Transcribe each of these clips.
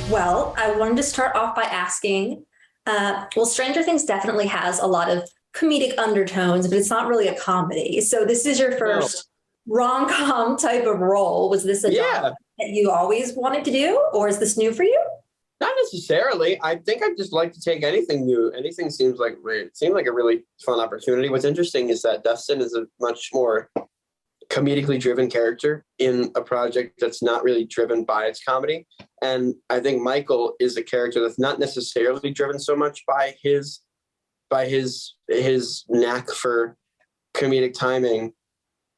Well, I wanted to start off by asking, well, Stranger Things definitely has a lot of comedic undertones, but it's not really a comedy. So this is your No. first rom-com type of role. Was this a genre Yeah, that you always wanted to do, or is this new for you? not necessarily. I think I just like to take anything new. Anything seemed like a really fun opportunity. What's interesting is that Dustin is a much more comedically driven character in a project that's not really driven by its comedy. And I think Michael is a character that's not necessarily driven so much by his knack for comedic timing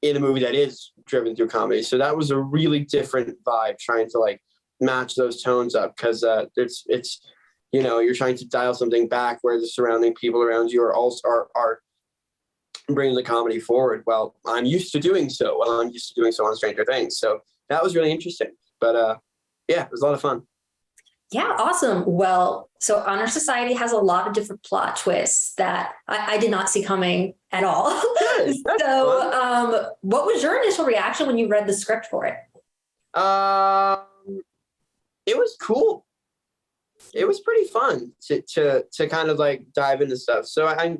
in a movie that is driven through comedy. So that was a really different vibe trying to like match those tones up because it's you're trying to dial something back where the surrounding people around you are also are bringing the comedy forward. Well, I'm used to doing so. Well, I'm used to doing so on Stranger Things. So that was really interesting. But yeah, it was a lot of fun. Yeah, awesome. Well, so Honor Society has a lot of different plot twists that I did not see coming at all. Good. That's So, fun. what was your initial reaction when you read the script for it? Um, it was cool. It was pretty fun to kind of like dive into stuff. So I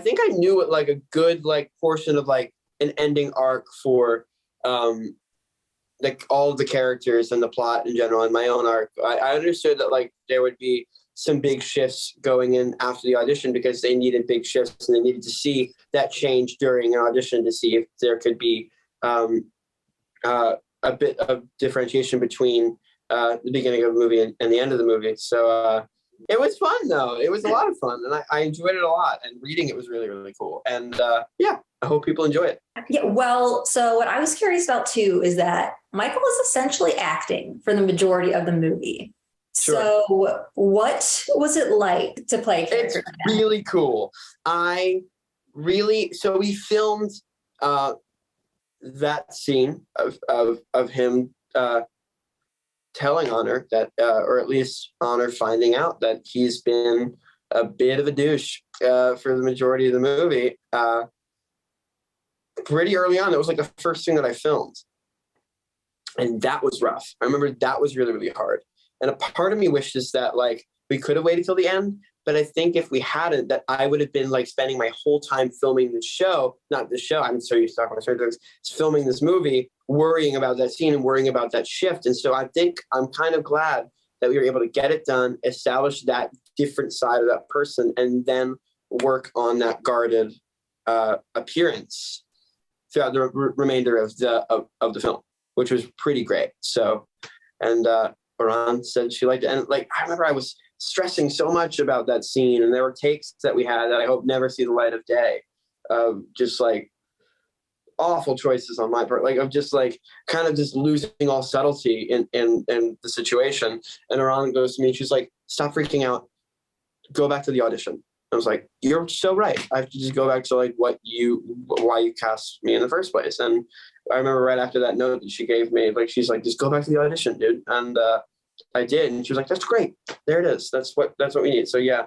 think I knew what like a good like portion of like an ending arc for um like all of the characters and the plot in general and my own arc. I understood that like there would be some big shifts going in after the audition because they needed big shifts and they needed to see that change during an audition to see if there could be um, a bit of differentiation between the beginning of the movie and the end of the movie. So it was fun though. It was a lot of fun and I enjoyed it a lot. And reading it was really, really cool. And yeah, I hope people enjoy it. Yeah, well, so what I was curious about too is that Michael was essentially acting for the majority of the movie. Sure. So, what was it like to play a It's character like that? really cool. So we filmed uh, that scene of him telling Honor that, or at least Honor finding out that he's been a bit of a douche for the majority of the movie. Pretty early on, that was like the first thing that I filmed, and that was rough. I remember that was really, really hard. And a part of me wishes that like we could have waited till the end. But I think if we hadn't, that I would have been like spending my whole time filming the show, not the show. I'm so used to talking about certain things, filming this movie, worrying about that scene and worrying about that shift. And so I think I'm kind of glad that we were able to get it done, establish that different side of that person, and then work on that guarded appearance throughout the remainder of the film, which was pretty great. So, and Baran said she liked it, and like I remember I was stressing so much about that scene, and there were takes that we had that I hope never see the light of day, of just like awful choices on my part, like of just like kind of just losing all subtlety in the situation. And Baran goes to me, and she's like, "Stop freaking out. Go back to the audition." I was like, "You're so right. I have to just go back to like why you cast me in the first place." And I remember right after that note that she gave me, like, she's like, "Just go back to the audition, dude." And I did, and she was like, "That's great. There it is. That's what we need." So yeah,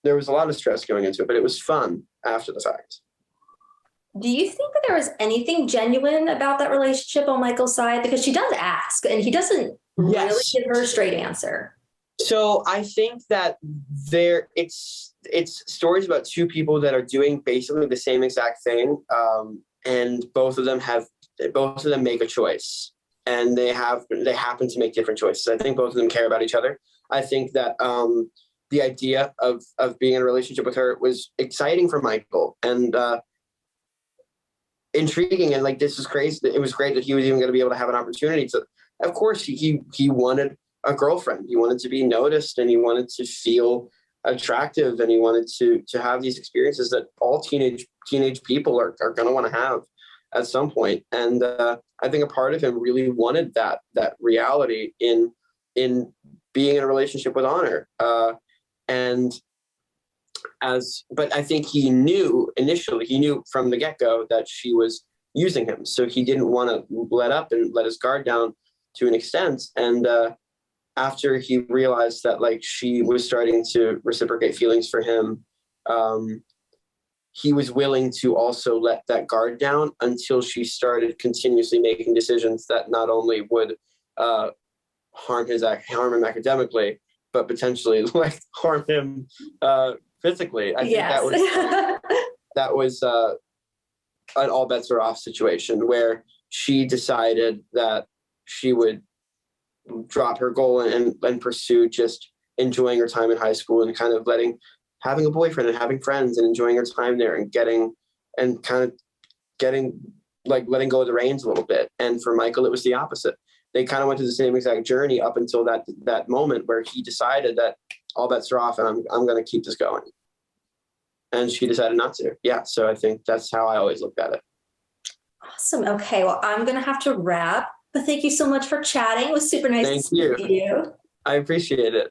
there was a lot of stress going into it, but it was fun after the fact. Do you think that there was anything genuine about that relationship on Michael's side? Because she does ask, and he doesn't really Yes. give her a straight answer. So I think that it's stories about two people that are doing basically the same exact thing, and both of them make a choice, and they happen to make different choices. I think both of them care about each other. I think that the idea of being in a relationship with her was exciting for Michael and intriguing, and like this is crazy. It was great that he was even going to be able to have an opportunity to. Of course, he wanted a girlfriend. He wanted to be noticed, and he wanted to feel attractive, and he wanted to have these experiences that all teenage people are going to want to have at some point. And I think a part of him really wanted that reality in being in a relationship with Honor. And but I think he knew from the get-go that she was using him. So he didn't want to let up and let his guard down to an extent. And after he realized that like she was starting to reciprocate feelings for him, he was willing to also let that guard down until she started continuously making decisions that not only would harm him academically, but potentially like harm him physically. I think Yes. that was an all bets are off situation where she decided that she would drop her goal and pursue just enjoying her time in high school and kind of having a boyfriend and having friends and enjoying her time there and letting go of the reins a little bit. And for Michael, it was the opposite. They kind of went through the same exact journey up until that moment where he decided that all bets are off and I'm going to keep this going. And she decided not to. Yeah. So I think that's how I always looked at it. Awesome. Okay. Well, I'm going to have to wrap, but thank you so much for chatting. It was super nice Thank to speak to you. I appreciate it.